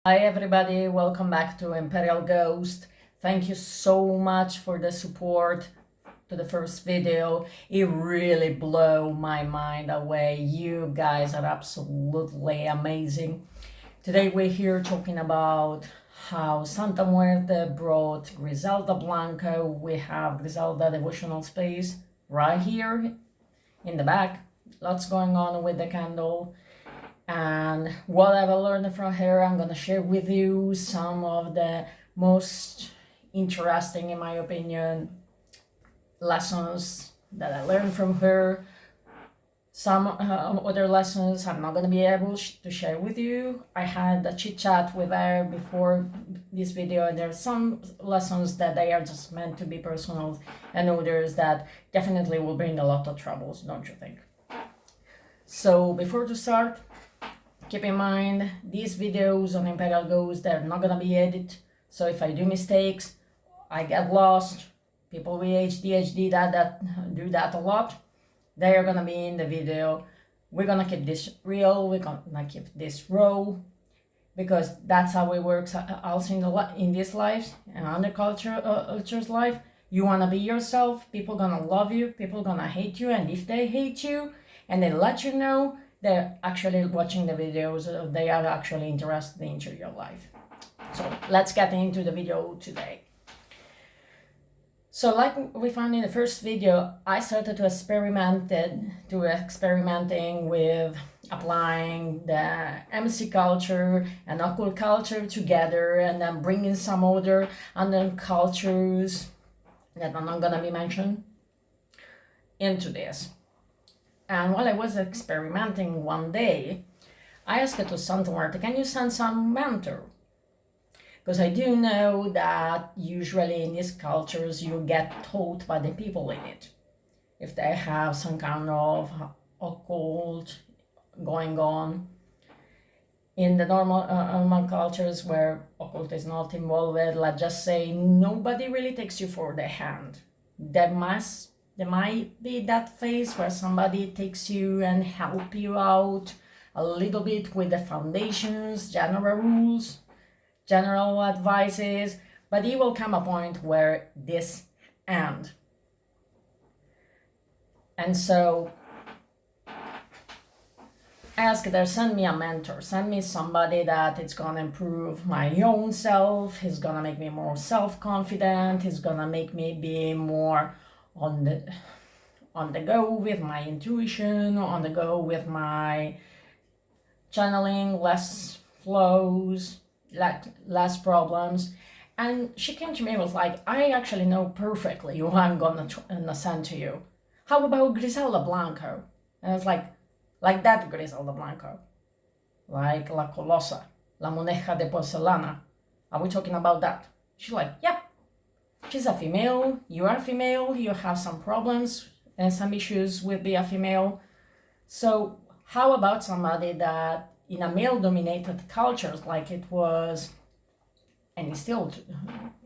Hi everybody, welcome back to Imperial Ghost. Thank you so much for the support to the first video. It really blew my mind away. You guys are absolutely amazing. Today we're here talking about how Santa Muerte brought Griselda Blanco. We have Griselda devotional space right here in the back. Lots going on with the candle. And what I've learned from her, I'm gonna share with you some of the most interesting, in my opinion, lessons that I learned from her. Some other lessons I'm not gonna be able to share with you. I had a chit chat with her before this video, and there's some lessons that they are just meant to be personal, and others that definitely will bring a lot of troubles, don't you think? So before to start, keep in mind, these videos on Imperial Ghost, they're not gonna be edited. So if I do mistakes, I get lost. People with ADHD that do that a lot. They are gonna be in the video. We're gonna keep this real. We're gonna keep this raw, because that's how it works. Also in this life and under culture's life, you wanna be yourself. People gonna love you. People gonna hate you, and if they hate you and they let you know, they're actually watching the videos, they are actually interested into your life. So let's get into the video today. So like we found in the first video, I started to experimenting with applying the MC culture and occult culture together, and then bringing some other cultures that are not gonna be mentioned into this. And while I was experimenting one day, I asked to Santa Muerte, can you send some mentor? Because I do know that usually in these cultures you get taught by the people in it. If they have some kind of occult going on. In the normal cultures where occult is not involved, let's just say nobody really takes you for the hand. There might be that phase where somebody takes you and help you out a little bit with the foundations, general rules, general advices, but it will come a point where this end. And so ask there, send me a mentor, send me somebody that it's gonna improve my own self, is gonna make me more self-confident, is gonna make me be more on the go with my intuition, on the go with my channeling, less flows, less problems. And she came to me and was like, I actually know perfectly who I'm gonna send to you. How about Griselda Blanco? And I was like that Griselda Blanco, like La Colosa, La Moneja de Porcelana. Are we talking about that? She's like, yeah. She's a female, you are a female, you have some problems and some issues with being a female. So how about somebody that in a male-dominated culture, like it was, and is still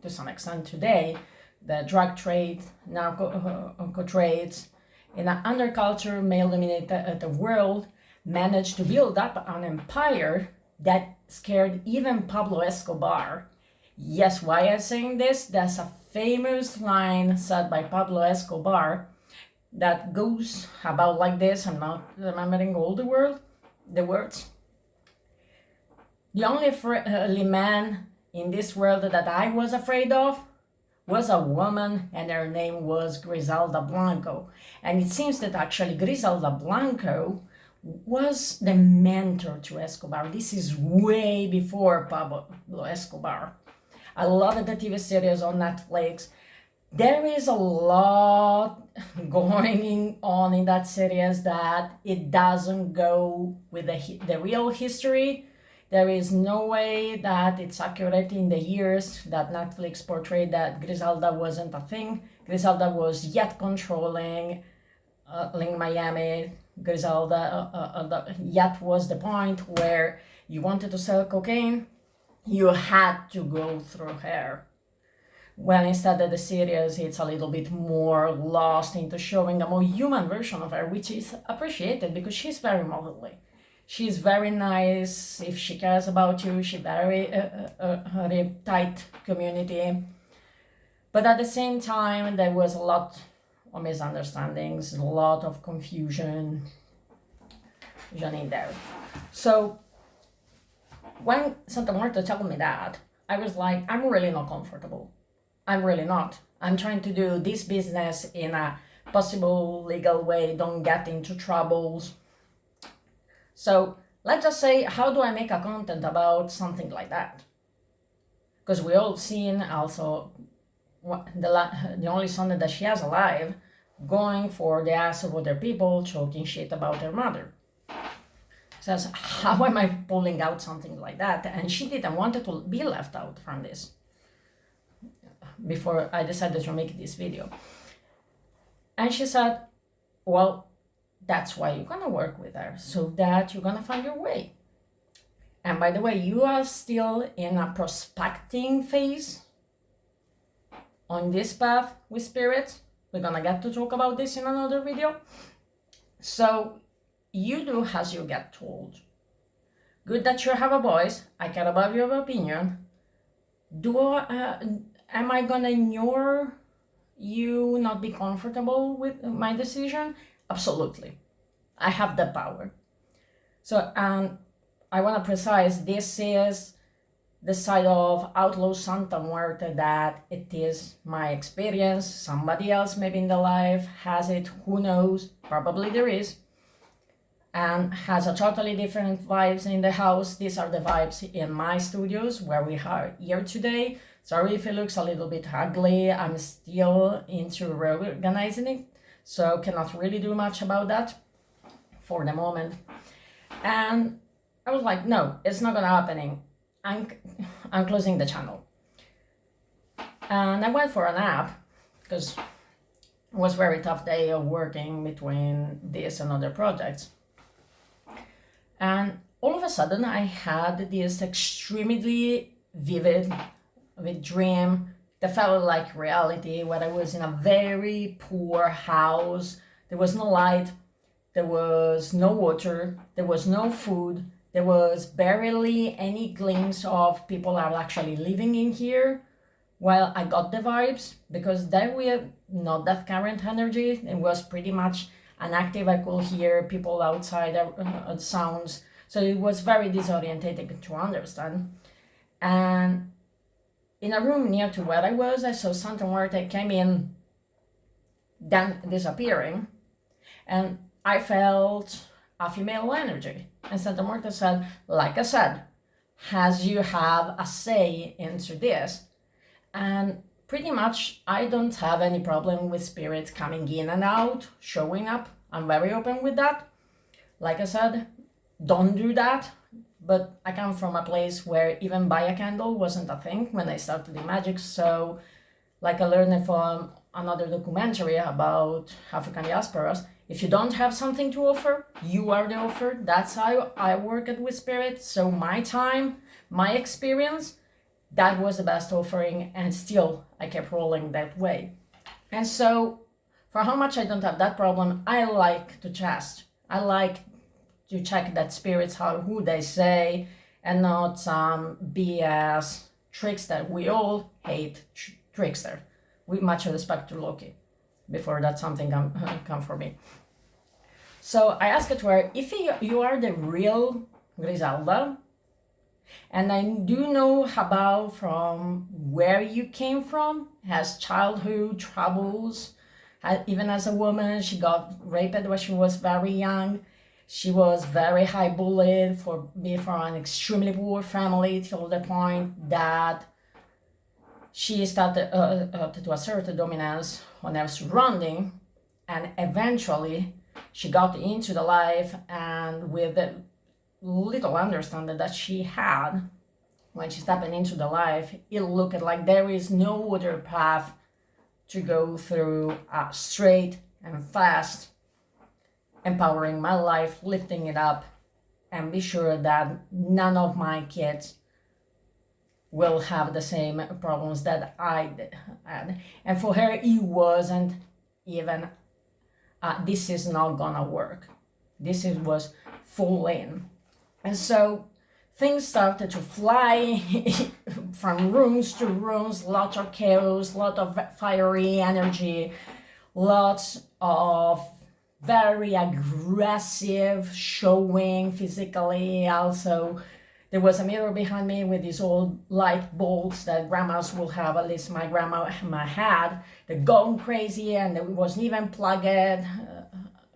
to some extent today, the drug trade, narco trades, in an underculture, male-dominated world, managed to build up an empire that scared even Pablo Escobar. Yes, why I'm saying this? There's a famous line said by Pablo Escobar that goes about like this. I'm not remembering all the words. The only man in this world that I was afraid of was a woman, and her name was Griselda Blanco. And it seems that actually Griselda Blanco was the mentor to Escobar. This is way before Pablo Escobar. I love the TV series on Netflix. There is a lot going on in that series that it doesn't go with the real history. There is no way that it's accurate in the years that Netflix portrayed that Griselda wasn't a thing. Griselda was yet controlling Link Miami. Griselda yet was the point where you wanted to sell cocaine, you had to go through her. Well, instead of the series, it's a little bit more lost into showing a more human version of her, which is appreciated because she's very motherly. She's very nice. If she cares about you, she very tight community. But at the same time, there was a lot of misunderstandings, a lot of confusion in there. So when Santa Muerte told me that, I was like, I'm really not comfortable. I'm really not. I'm trying to do this business in a possible legal way, don't get into troubles. So let's just say, how do I make a content about something like that? Because we all seen also the only son that she has alive going for the ass of other people, talking shit about her mother. Says, how am I pulling out something like that? And she didn't want to be left out from this before I decided to make this video. And she said, well, that's why you're gonna work with her, so that you're gonna find your way. And by the way, you are still in a prospecting phase on this path with spirits. We're gonna get to talk about this in another video. So you do as you get told. Good that you have a voice. I care about your opinion. Am I gonna ignore you, not be comfortable with my decision? Absolutely. I have the power. So I want to precise, this is the side of Outlaw Santa Muerte, that it is my experience. Somebody else maybe in the life has it, who knows, probably there is, and has a totally different vibes in the house. These are the vibes in my studios where we are here today. Sorry if it looks a little bit ugly. I'm still into reorganizing it, so cannot really do much about that for the moment. And I was like, no, it's not gonna happening. I'm closing the channel. And I went for a nap because it was a very tough day of working between this and other projects. And all of a sudden I had this extremely vivid dream that felt like reality, where I was in a very poor house. There was no light, there was no water, there was no food, there was barely any glimpse of people are actually living in here. Well, I got the vibes because they were not that current energy. It was pretty much inactive. I could hear people outside, sounds. So it was very disorientating to understand. And in a room near to where I was, I saw Santa Muerte came in, then disappearing, and I felt a female energy. And Santa Muerte said, like I said, as you have a say into this. And pretty much I don't have any problem with spirits coming in and out, showing up. I'm very open with that. Like I said, don't do that. But I come from a place where even buy a candle wasn't a thing when I started in magic. So like I learned from another documentary about African diasporas, if you don't have something to offer, you are the offer. That's how I work it with spirits. So my time, my experience, that was the best offering, and still I kept rolling that way. And so for how much I don't have that problem, I like to test. I like to check that spirits are who they say, and not some BS trickster. We all hate trickster. With much respect to Loki. Before that something come for me. So I asked her, if you are the real Griselda, and I do know about from where you came from, has childhood troubles, even as a woman, she got raped when she was very young. She was very high bullied for being from an extremely poor family, till the point that she started to assert dominance on her surrounding, and eventually she got into the life, and with the little understanding that she had when she stepped into the life, it looked like there is no other path to go through, straight and fast, empowering my life, lifting it up, and be sure that none of my kids will have the same problems that I had. And for her, it wasn't even, this is not gonna work. Was full in. And so things started to fly from rooms to rooms, lots of chaos, lot of fiery energy, lots of very aggressive showing physically. Also, there was a mirror behind me with these old light bulbs that grandmas will have, at least my grandma had. They're going crazy, and it wasn't even plugged.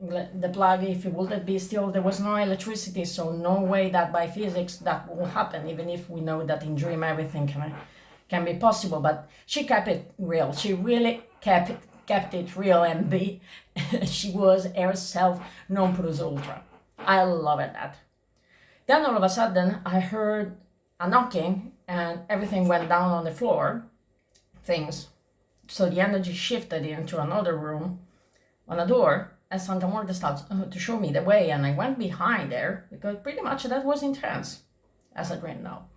The plug, if it would be still, there was no electricity, so no way that by physics that will happen, even if we know that in dream everything can be possible. But she kept it real. She really kept it real, and she was herself non plus ultra. I love it that. Then all of a sudden I heard a knocking and everything went down on the floor, things. So the energy shifted into another room on a door, and Santa Muerte started to show me the way, and I went behind there because pretty much that was intense as a dream now.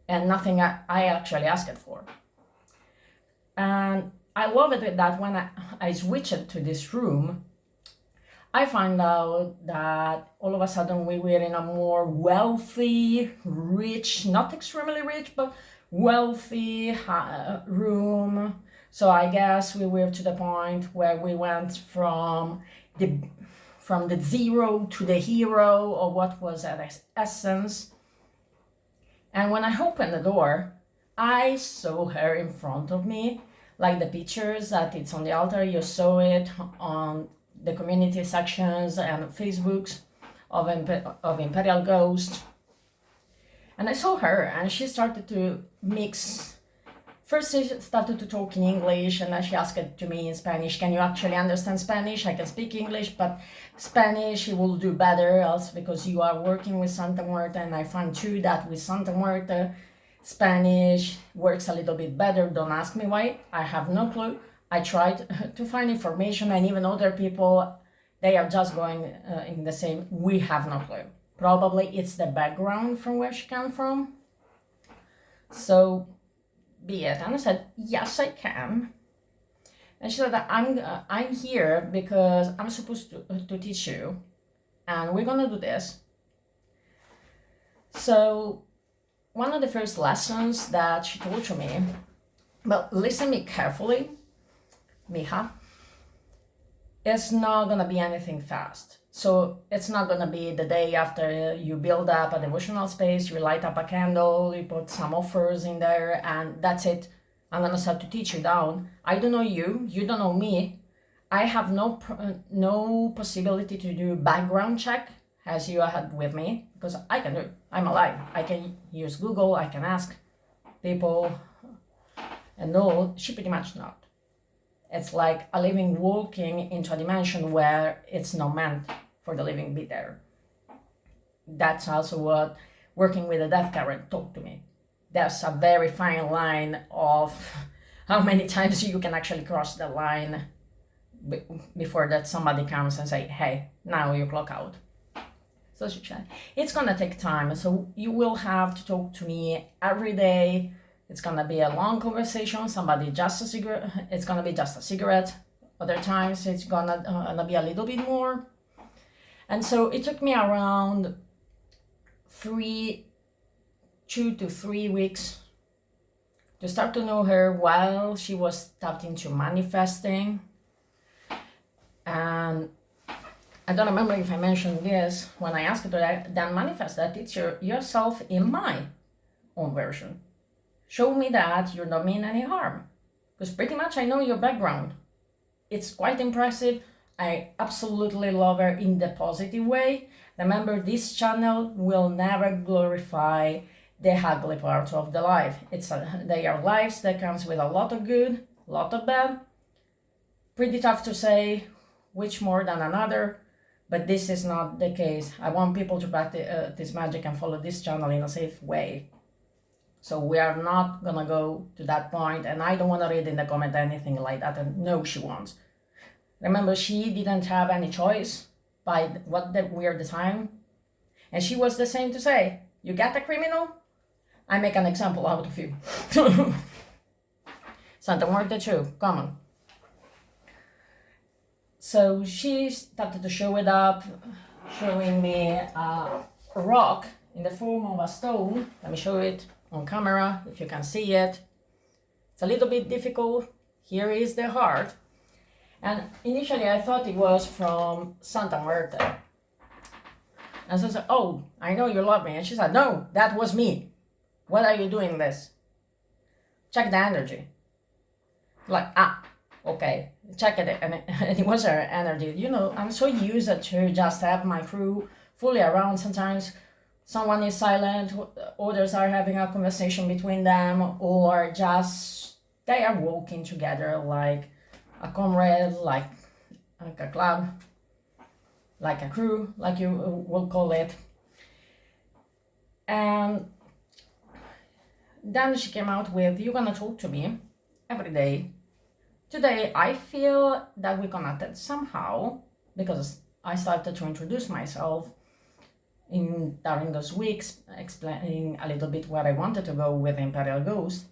And nothing I actually asked for. And I love it that when I switched to this room, I found out that all of a sudden we were in a more wealthy, rich, not extremely rich, but wealthy room. So I guess we were to the point where we went from the zero to the hero, or what was that essence. And when I opened the door, I saw her in front of me, like the pictures that it's on the altar. You saw it on the community sections and Facebooks of Imperial Ghost. And I saw her, and she started to mix. First she started to talk in English, and then she asked to me in Spanish, can you actually understand Spanish? I can speak English, but Spanish you will do better also because you are working with Santa Muerte, and I find too that with Santa Muerte, Spanish works a little bit better. Don't ask me why, I have no clue. I tried to find information, and even other people, they are just going in the same, we have no clue. Probably it's the background from where she came from. So be it. And I said, yes, I can. And she said, I'm here because I'm supposed to teach you, and we're gonna do this. So one of the first lessons that she told to me, but listen me carefully, mija, it's not gonna be anything fast. So it's not gonna be the day after you build up a devotional space, you light up a candle, you put some offers in there, and that's it. I'm gonna start to teach you down. I don't know you, you don't know me. I have no possibility to do background check as you had with me, because I can do it. I'm alive. I can use Google, I can ask people, and no, she pretty much not. It's like a living walking into a dimension where it's not meant for the living be there. That's also what working with a death current taught to me. There's a very fine line of how many times you can actually cross the line before that somebody comes and say, hey, now you clock out. So it's gonna take time. So you will have to talk to me every day. It's gonna be a long conversation. It's gonna be just a cigarette. Other times it's gonna be a little bit more. And so it took me around 2 to 3 weeks to start to know her while she was starting to manifesting. And I don't remember if I mentioned this when I asked her, then manifest that it's yourself in my own version. Show me that you don't mean any harm. Because pretty much I know your background. It's quite impressive. I absolutely love her in the positive way. Remember, this channel will never glorify the ugly part of the life. They are lives that comes with a lot of good, a lot of bad. Pretty tough to say which more than another, but this is not the case. I want people to practice this magic and follow this channel in a safe way. So we are not gonna go to that point, and I don't want to read in the comment anything like that, and no, she won't. Remember, she didn't have any choice by what we're the time, and she was the same to say, you get a criminal, I make an example out of you. Santa Muerte too, come on. So she started to show it up, showing me a rock in the form of a stone. Let me show it on camera if you can see it. It's a little bit difficult. Here is the heart. And initially I thought it was from Santa Muerte. And so I said, oh, I know you love me. And she said, no, that was me. What are you doing this? Check the energy. Like, okay, check it. And it was her energy. You know, I'm so used to just have my crew fully around. Sometimes someone is silent, others are having a conversation between them, or just they are walking together like a comrade, like a club, like a crew, like you will call it. And then she came out with, you're gonna talk to me every day. Today I feel that we connected somehow because I started to introduce myself during those weeks, explaining a little bit where I wanted to go with Imperial Ghost.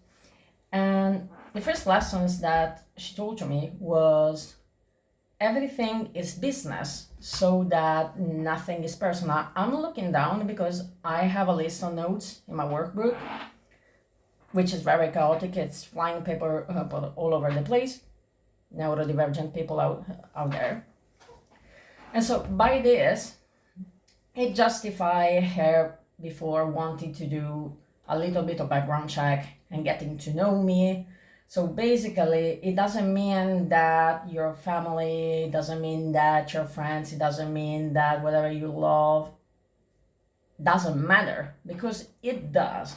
And the first lessons that she told to me was everything is business, so that nothing is personal. I'm looking down because I have a list of notes in my workbook, which is very chaotic. It's flying paper all over the place. Neurodivergent people out there. And so by this, it justified her before wanting to do a little bit of background check and getting to know me. So basically, it doesn't mean that your family, it doesn't mean that your friends, it doesn't mean that whatever you love doesn't matter, because it does.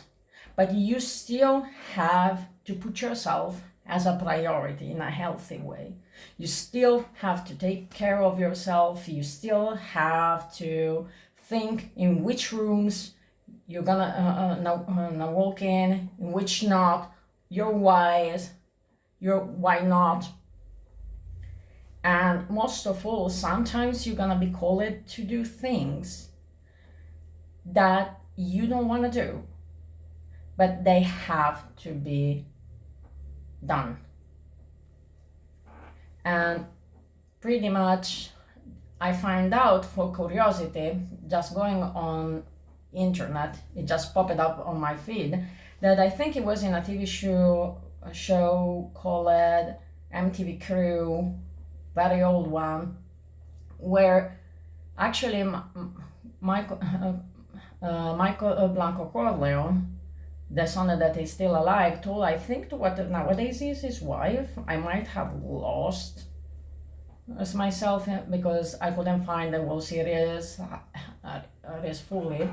But you still have to put yourself as a priority in a healthy way. You still have to take care of yourself. You still have to think in which rooms you're gonna walk in which not, your whys, your why not. And most of all, sometimes you're gonna be called to do things that you don't want to do, but they have to be done. And pretty much I find out for curiosity, just going on internet, it just popped up on my feed, that I think it was in a TV show called MTV Crew, very old one, where actually Michael Blanco Corleone, the son that is still alive, told, I think, to what nowadays is his wife. I might have lost as myself because I couldn't find the whole series fully.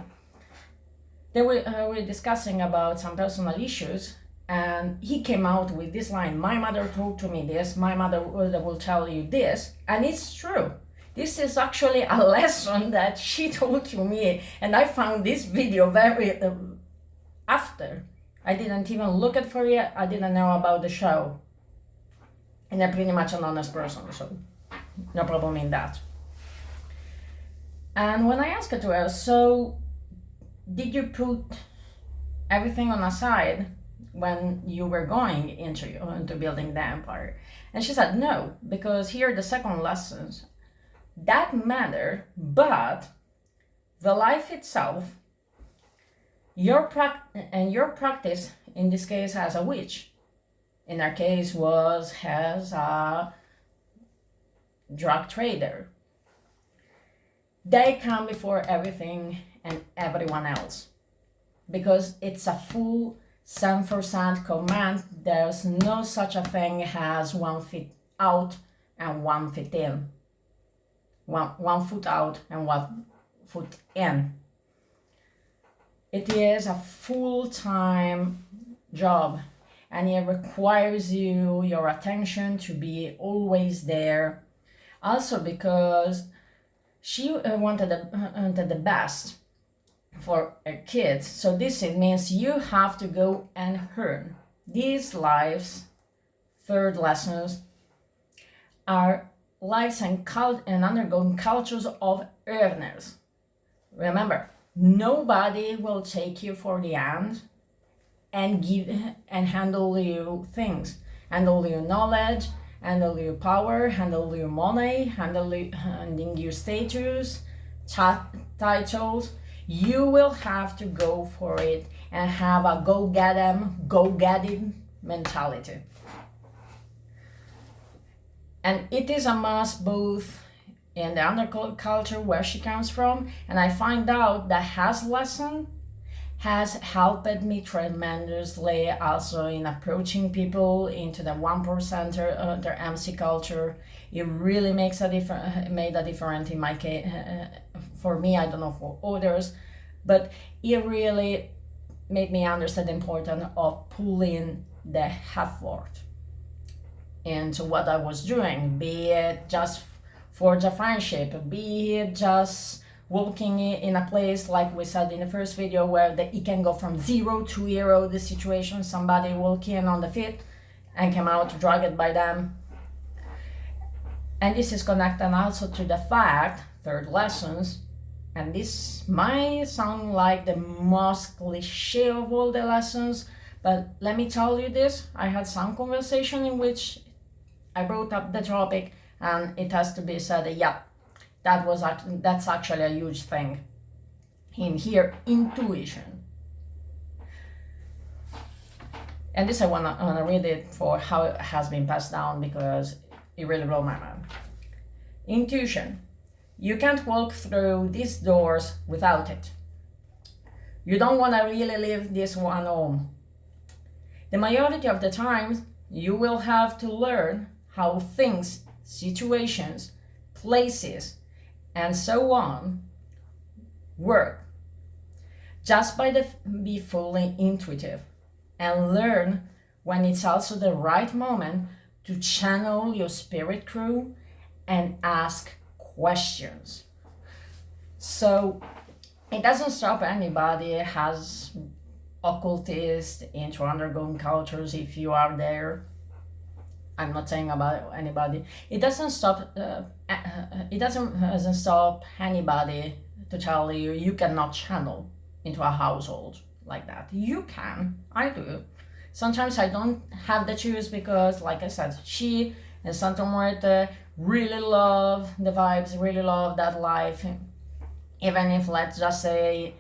They were discussing about some personal issues, and he came out with this line, my mother told to me this, my mother will tell you this, and it's true. This is actually a lesson that she told to me, and I found this video very after. I didn't even look at for it, I didn't know about the show. And I'm pretty much an honest person, so no problem in that. And when I asked her to her, so did you put everything on a side when you were going into building the empire? And she said no, because here are the second lessons. That matter, but the life itself, your practice, in this case as a witch, in our case was as a drug trader, they come before everything and everyone else, because it's a full 100% command. There's no such a thing as 1 foot out and 1 foot in, one foot out and 1 foot in. It is a full-time job, and it requires your attention to be always there. Also because she wanted the best for her kids. So this it means you have to go and earn. These lives, third lessons, are lives and undergoing cultures of earners. Remember, nobody will take you for the hand and give and handle you things, handle your knowledge, handle your power, handle your money, handling your status, titles, you will have to go for it and have a go get 'em, go get it mentality. And it is a must both in the underculture where she comes from, and I find out that has lesson has helped me tremendously also in approaching people into the 1%er, their MC culture. It really makes a made a difference in my case, for me. I don't know for others, but it really made me understand the importance of pulling the effort into what I was doing, be it just for the friendship, be it just walking in a place like we said in the first video where it can go from 0 to hero, the situation, somebody walking on the feet and come out dragged by them. And this is connected also to the fact, third lessons, and this might sound like the most cliche of all the lessons, but let me tell you this, I had some conversation in which I brought up the topic, and it has to be said, yeah, that's actually a huge thing in here, intuition. And this I wanna read it for how it has been passed down because it really blew my mind. Intuition. You can't walk through these doors without it. You don't want to really leave this one home. The majority of the time, you will have to learn how things, situations, places, and so on work. Just be fully intuitive and learn when it's also the right moment to channel your spirit crew and ask questions. So it doesn't stop anybody has occultist into underground cultures if you are there. I'm not saying about anybody. It doesn't stop anybody to tell you you cannot channel into a household like that. You can. I do. Sometimes I don't have the choice because, like I said, she and Santa Muerte really love the vibes, really love that life. Even if, let's just say,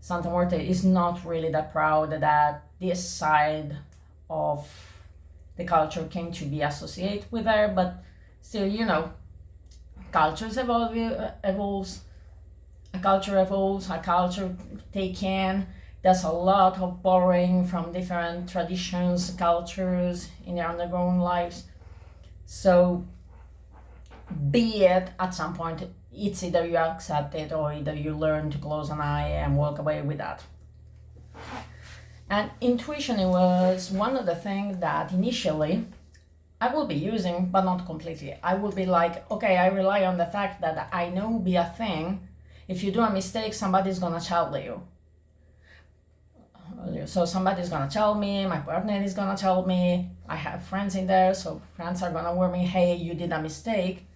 Santa Muerte is not really that proud that this side of the culture came to be associated with her, but still, you know, cultures evolves, a culture evolves, a culture take in. There's a lot of borrowing from different traditions, cultures in their underground lives. So be it at some point, it's either you accept it or either you learn to close an eye and walk away with that. And intuition, it was one of the things that initially I will be using, but not completely. I will be like, okay, I rely on the fact that I know be a thing. If you do a mistake, somebody's gonna tell you. So somebody's gonna tell me, my partner is gonna tell me, I have friends in there, so friends are gonna warn me, hey, you did a mistake.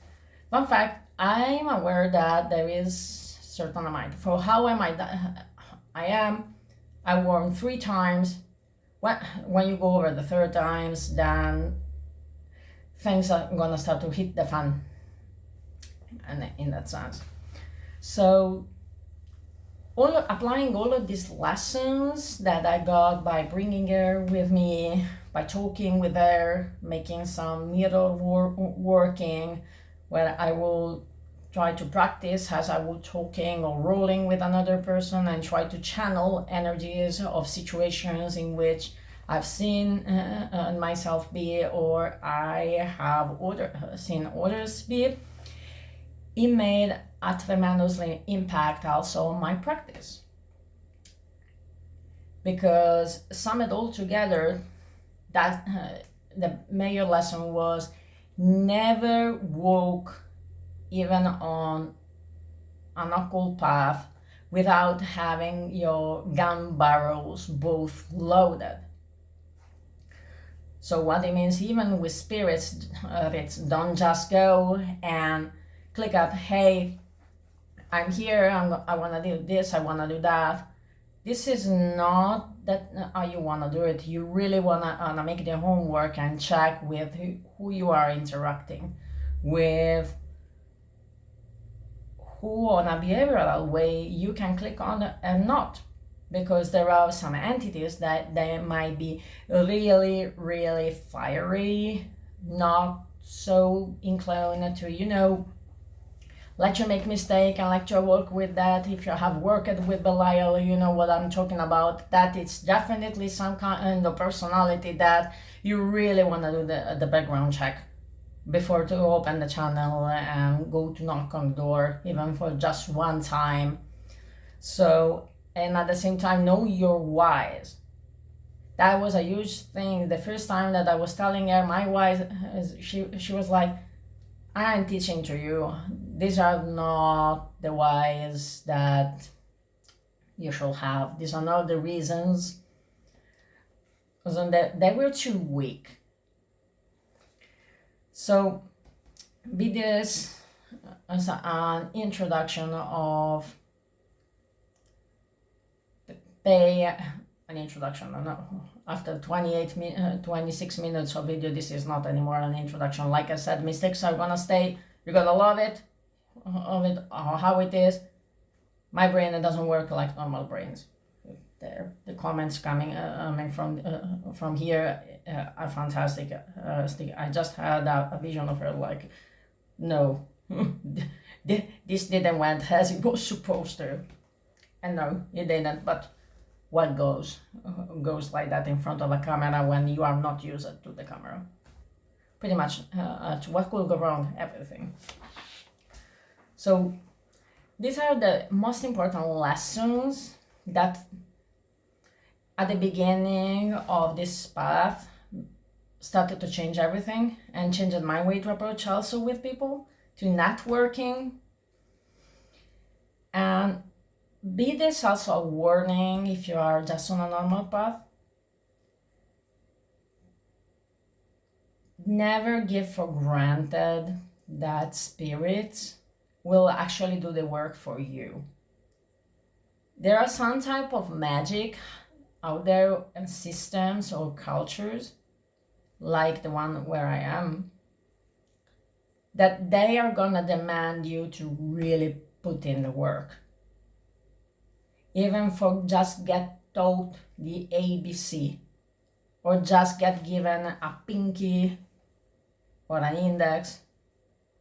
But in fact, I'm aware that there is certain amount. For how I warn 3 times. When you go over the 3rd times, then things are gonna start to hit the fan, and in that sense. So applying all of these lessons that I got by bringing her with me, by talking with her, making some mirror working, where I will try to practice as I would talking or rolling with another person and try to channel energies of situations in which I've seen myself be or I have seen others be. It made a tremendous impact also on my practice. Because sum it all together, that the major lesson was never walk even on an occult path without having your gun barrels both loaded. So what it means, even with spirits, don't just go and click up, hey, I'm here, I want to do this, I want to do that. This is not that how you want to do it. You really want to make the homework and check with who you are interacting with, who on a behavioral way you can click on and not, because there are some entities that they might be really, really fiery, not so inclined to, let you make mistake and let you work with that. If you have worked with Belial, you know what I'm talking about. That it's definitely some kind of personality that you really want to do the background check before to open the channel and go to knock on the door, even for just one time. So, and at the same time, know your whys. That was a huge thing. The first time that I was telling her my whys, she was like, I'm teaching to you. These are not the whys that you should have. These are not the reasons. So they were too weak. So be this as an introduction of an introduction. No, after 26 minutes of video, this is not anymore an introduction. Like I said, mistakes are gonna stay. You're gonna love it, how it is. My brain, it doesn't work like normal brains. The comments coming from here are fantastic. I just had a vision of her like, no, this didn't went as it was supposed to, and no, it didn't. But what goes like that in front of a camera when you are not used to the camera? Pretty much, what could go wrong? Everything. So these are the most important lessons that at the beginning of this path started to change everything and changed my way to approach also with people, to networking. And be this also a warning if you are just on a normal path. Never give for granted that spirits will actually do the work for you. There are some type of magic out there and systems or cultures, like the one where I am, that they are gonna demand you to really put in the work. Even for just get taught the ABC, or just get given a pinky or an index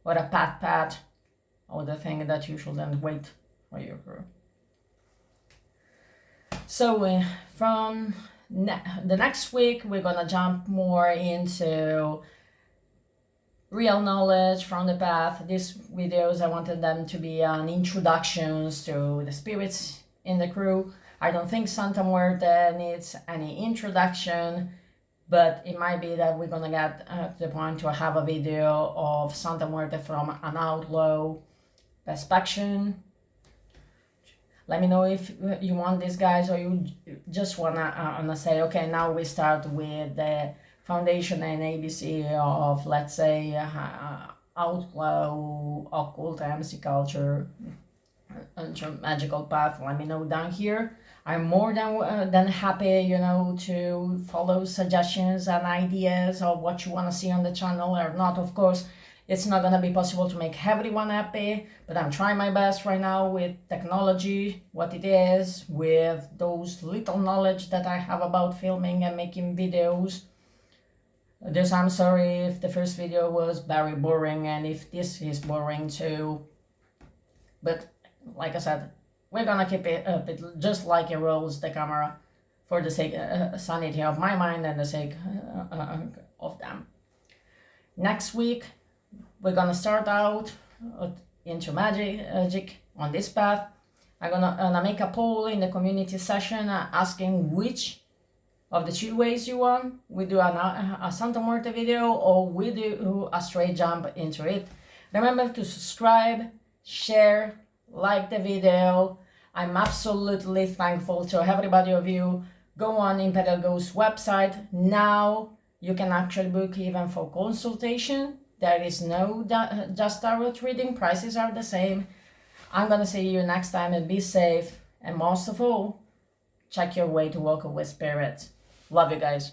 or a pat, or the thing that you shouldn't wait for your crew. So from the next week, we're gonna jump more into real knowledge from the path. These videos, I wanted them to be an introductions to the spirits in the crew. I don't think Santa Muerte needs any introduction, but it might be that we're gonna get to the point to have a video of Santa Muerte from an outlaw perspective. Let me know if you want this, guys, or you just wanna say, okay, now we start with the foundation and ABC of, let's say, outlaw, occult, MC culture, magical path. Let me know down here. I'm more than happy, to follow suggestions and ideas of what you want to see on the channel or not. Of course, it's not going to be possible to make everyone happy, but I'm trying my best right now with technology, what it is, with those little knowledge that I have about filming and making videos. I'm sorry if the first video was very boring and if this is boring too. But like I said, we're gonna keep it just like it rolls the camera for the sake sanity of my mind and the sake of them. Next week, we're gonna start out into magic on this path. I'm gonna make a poll in the community session asking which of the two ways you want. We do a Santa Muerte video or we do a straight jump into it. Remember to subscribe, share, like the video. I'm absolutely thankful to everybody of you. Go on Imperial Ghost website. Now you can actually book even for consultation. There is no just tarot reading. Prices are the same. I'm gonna see you next time and be safe. And most of all, check your way to walk with spirit. Love you guys.